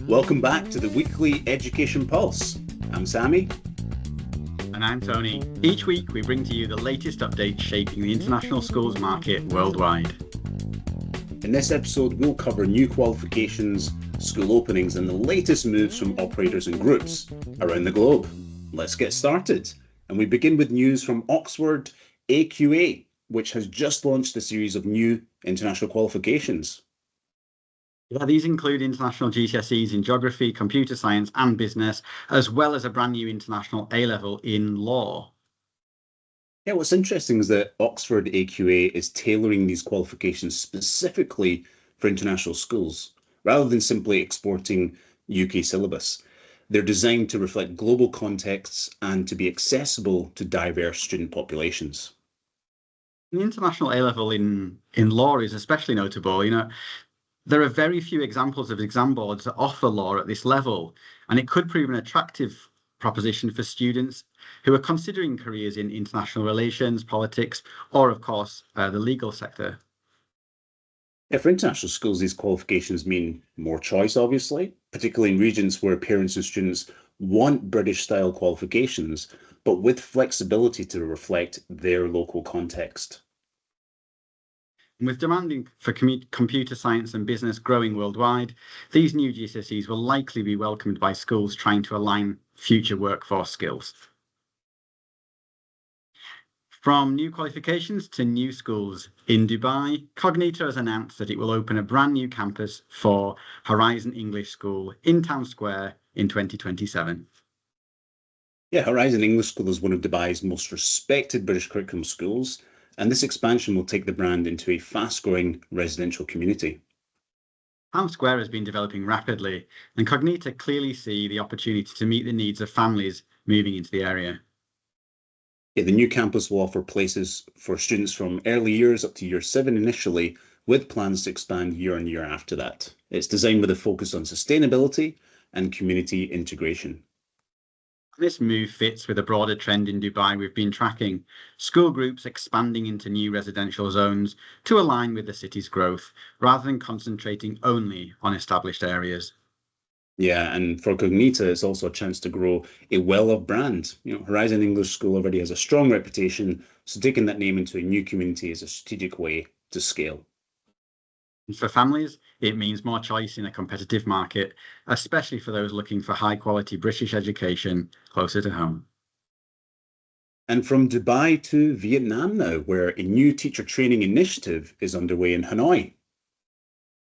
Welcome back to the weekly Education Pulse. I'm Sami. And I'm Tony. Each week we bring to you the latest updates shaping the international schools market worldwide. In this episode, we'll cover new qualifications, school openings, and the latest moves from operators and groups around the globe. Let's get started. And we begin with news from Oxford AQA, which has just launched a series of new international qualifications. Yeah, these include international GCSEs in geography, computer science, and business, as well as a brand new international A-level in law. Yeah, what's interesting is that Oxford AQA is tailoring these qualifications specifically for international schools, rather than simply exporting UK syllabus. They're designed to reflect global contexts and to be accessible to diverse student populations. The international A-level in law is especially notable. There are very few examples of exam boards that offer law at this level, and it could prove an attractive proposition for students who are considering careers in international relations, politics, or, of course, the legal sector. Yeah, for international schools, these qualifications mean more choice, obviously, particularly in regions where parents and students want British-style qualifications, but with flexibility to reflect their local context. With demanding for computer science and business growing worldwide, these new GCSEs will likely be welcomed by schools trying to align future workforce skills. From new qualifications to new schools, in Dubai, Cognita has announced that it will open a brand new campus for Horizon English School in Town Square in 2027. Yeah, Horizon English School is one of Dubai's most respected British curriculum schools, and this expansion will take the brand into a fast-growing residential community. Town Square has been developing rapidly, and Cognita clearly see the opportunity to meet the needs of families moving into the area. Yeah, the new campus will offer places for students from early years up to year 7 initially, with plans to expand year on year after that. It's designed with a focus on sustainability and community integration. This move fits with a broader trend in Dubai we've been tracking, school groups expanding into new residential zones to align with the city's growth, rather than concentrating only on established areas. Yeah, and for Cognita, it's also a chance to grow a well-loved brand. Horizon English School already has a strong reputation, so taking that name into a new community is a strategic way to scale. And for families, it means more choice in a competitive market, especially for those looking for high-quality British education closer to home. And from Dubai to Vietnam now, where a new teacher training initiative is underway in Hanoi.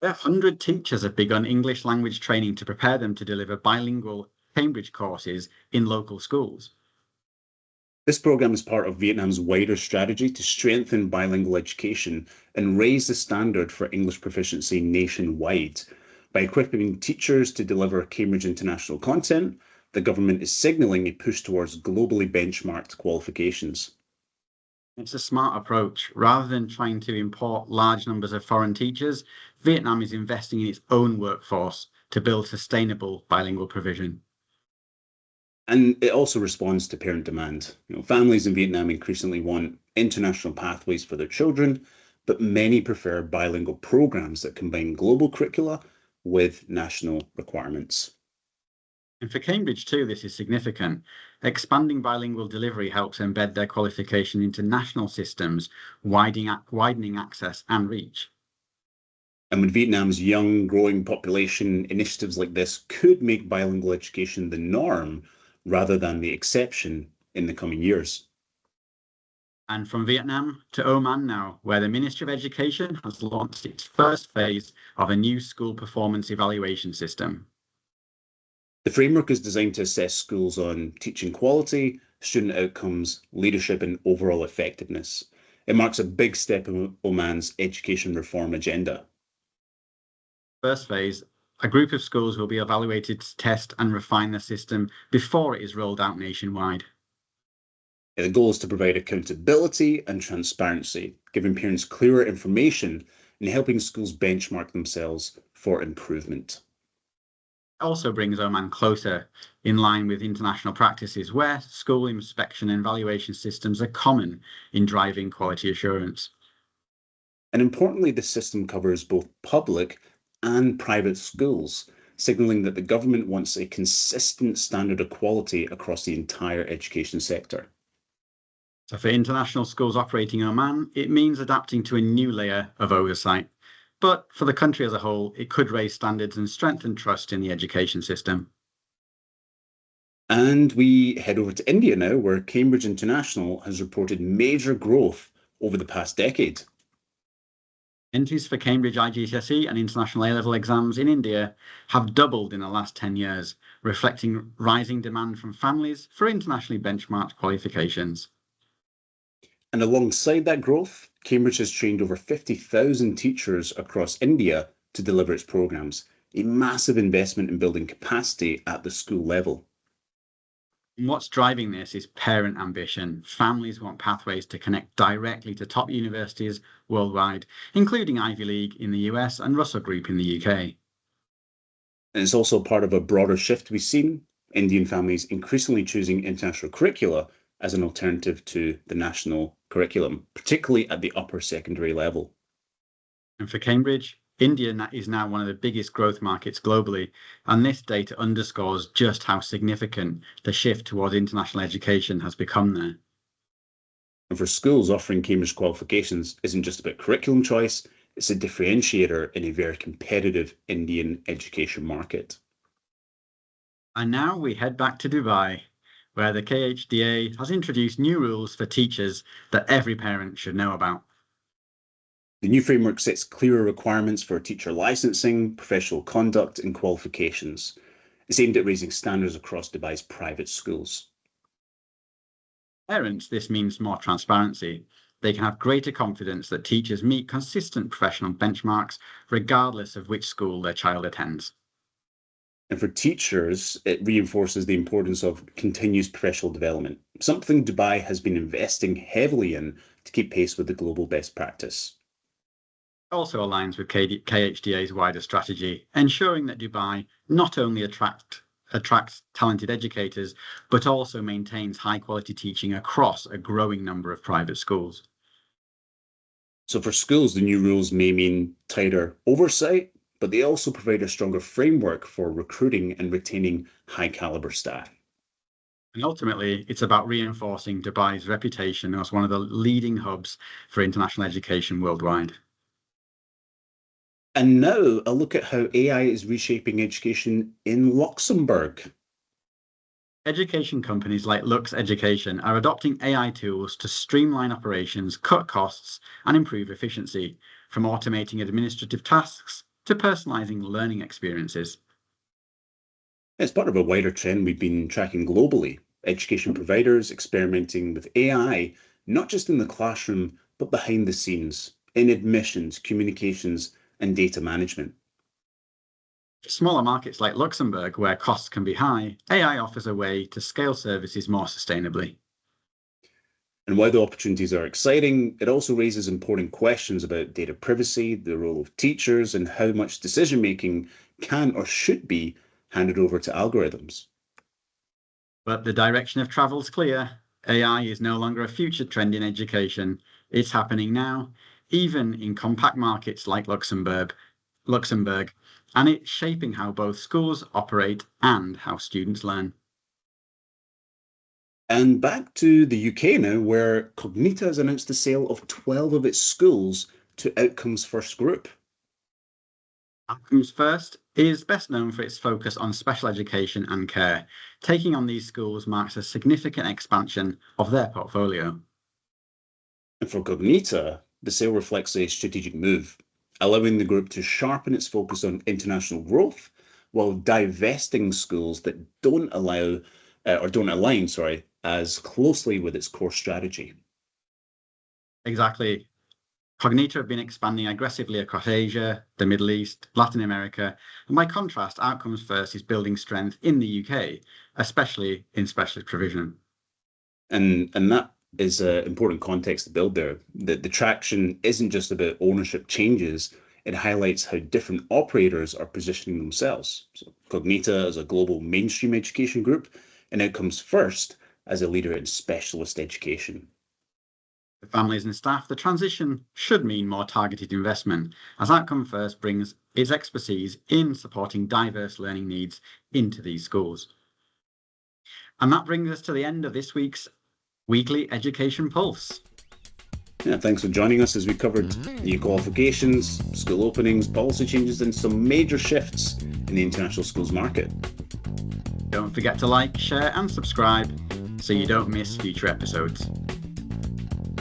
100 teachers have begun English language training to prepare them to deliver bilingual Cambridge courses in local schools. This program is part of Vietnam's wider strategy to strengthen bilingual education and raise the standard for English proficiency nationwide. By equipping teachers to deliver Cambridge international content, the government is signalling a push towards globally benchmarked qualifications. It's a smart approach. Rather than trying to import large numbers of foreign teachers, Vietnam is investing in its own workforce to build sustainable bilingual provision. And it also responds to parent demand. Families in Vietnam increasingly want international pathways for their children, but many prefer bilingual programs that combine global curricula with national requirements. And for Cambridge too, this is significant. Expanding bilingual delivery helps embed their qualification into national systems, widening access and reach. And with Vietnam's young, growing population, initiatives like this could make bilingual education the norm rather than the exception in the coming years. And from Vietnam to Oman now, where the Ministry of Education has launched its first phase of a new school performance evaluation system. The framework is designed to assess schools on teaching quality, student outcomes, leadership, and overall effectiveness. It marks a big step in Oman's education reform agenda. First phase, a group of schools will be evaluated to test and refine the system before it is rolled out nationwide. The goal is to provide accountability and transparency, giving parents clearer information and helping schools benchmark themselves for improvement. It also brings Oman closer, in line with international practices where school inspection and evaluation systems are common in driving quality assurance. And importantly, the system covers both public and private schools, signalling that the government wants a consistent standard of quality across the entire education sector. So for international schools operating in Oman, it means adapting to a new layer of oversight. But for the country as a whole, it could raise standards and strengthen trust in the education system. And we head over to India now, where Cambridge International has reported major growth over the past decade. Entries for Cambridge GCSE and International A-level exams in India have doubled in the last 10 years, reflecting rising demand from families for internationally benchmarked qualifications. And alongside that growth, Cambridge has trained over 50,000 teachers across India to deliver its programs, a massive investment in building capacity at the school level. And what's driving this is parent ambition. Families want pathways to connect directly to top universities worldwide, including Ivy League in the US and Russell Group in the UK. And it's also part of a broader shift we've seen, Indian families increasingly choosing international curricula as an alternative to the national curriculum, particularly at the upper secondary level. And for Cambridge, India is now one of the biggest growth markets globally, and this data underscores just how significant the shift towards international education has become there. And for schools, offering Cambridge qualifications isn't just about curriculum choice, it's a differentiator in a very competitive Indian education market. And now we head back to Dubai, where the KHDA has introduced new rules for teachers that every parent should know about. The new framework sets clearer requirements for teacher licensing, professional conduct, and qualifications. It's aimed at raising standards across Dubai's private schools. Parents, this means more transparency. They can have greater confidence that teachers meet consistent professional benchmarks, regardless of which school their child attends. And for teachers, it reinforces the importance of continuous professional development, something Dubai has been investing heavily in to keep pace with the global best practice. It also aligns with KHDA's wider strategy, ensuring that Dubai not only attracts talented educators, but also maintains high quality teaching across a growing number of private schools. So for schools, the new rules may mean tighter oversight, but they also provide a stronger framework for recruiting and retaining high caliber staff. And ultimately, it's about reinforcing Dubai's reputation as one of the leading hubs for international education worldwide. And now a look at how AI is reshaping education in Luxembourg. Education companies like Lux Education are adopting AI tools to streamline operations, cut costs, and improve efficiency, from automating administrative tasks to personalizing learning experiences. It's part of a wider trend we've been tracking globally. Education providers experimenting with AI, not just in the classroom, but behind the scenes, in admissions, communications, and data management. For smaller markets like Luxembourg, where costs can be high, AI offers a way to scale services more sustainably. And while the opportunities are exciting, it also raises important questions about data privacy, the role of teachers, and how much decision making can or should be handed over to algorithms. But the direction of travel is clear. AI is no longer a future trend in education. It's happening now, even in compact markets like Luxembourg, and it's shaping how both schools operate and how students learn. And back to the UK now, where Cognita has announced the sale of 12 of its schools to Outcomes First Group. Outcomes First is best known for its focus on special education and care. Taking on these schools marks a significant expansion of their portfolio. And for Cognita, the sale reflects a strategic move, allowing the group to sharpen its focus on international growth while divesting schools that don't align, as closely with its core strategy. Exactly. Cognita have been expanding aggressively across Asia, the Middle East, Latin America, and by contrast, Outcomes First is building strength in the UK, especially in specialist provision. And that is an important context to build there. The traction isn't just about ownership changes, it highlights how different operators are positioning themselves. So Cognita as a global mainstream education group, and Outcomes First as a leader in specialist education. For families and staff, the transition should mean more targeted investment, as Outcome First brings its expertise in supporting diverse learning needs into these schools. And that brings us to the end of this week's Weekly Education Pulse. Yeah, thanks for joining us as we covered new qualifications, school openings, policy changes, and some major shifts in the international schools market. Don't forget to like, share, and subscribe so you don't miss future episodes.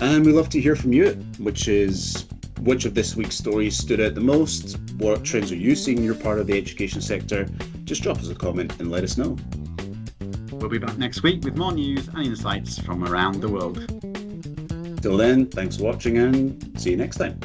And we love to hear from you, which of this week's stories stood out the most? What trends are you seeing in your part of the education sector? Just drop us a comment and let us know. We'll be back next week with more news and insights from around the world. Till then, thanks for watching and see you next time.